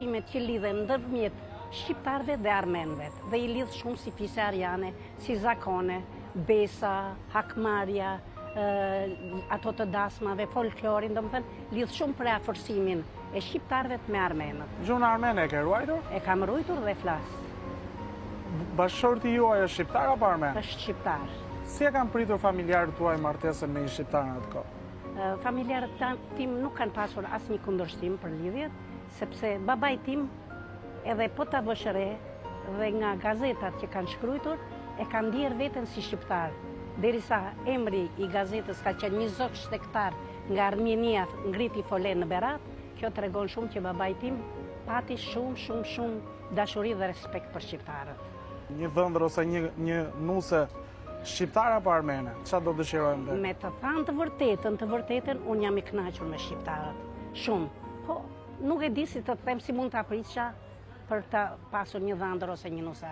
Që lidhen ndërmjet shqiptarëve dhe armenëve dhe I lidh shumë si fise ariane, si zakone, besa, hakmarja, ato të dasmave, folklorin, domethënë lidh shumë për afërsimin e shqiptarëve me armenët. Gjuhën armene e ke ruajtur? E kam ruajtur dhe flas. Bashkëshorti juaj është shqiptar apo armen? Është shqiptar. Si e kanë pritur familjarët tuaj martesën me një shqiptar në atë kohë? Familjarët tim nuk kanë pasur asnjë kundërshtim për lidhjet, sepse babai tim edhe po ta bësh re dhe nga gazetat që kanë shkruar e kanë ndier veten si shqiptar. Derisa emri I gazetës ka qenë një zog shtektar nga Armenia ngriti folen në Berat, kjo tregon shumë që babai tim pati shumë dashuri dhe respekt për shqiptarët. Një dhëndër ose një nuse shqiptar apo armene? Çfarë do dëshirojmë? Me të thënë të vërtetën, unë jam I kënaqur me shqiptarët. Shumë. Po, nuk e di si të them si mund ta prisja për të pasur një dhëndër ose një nuse.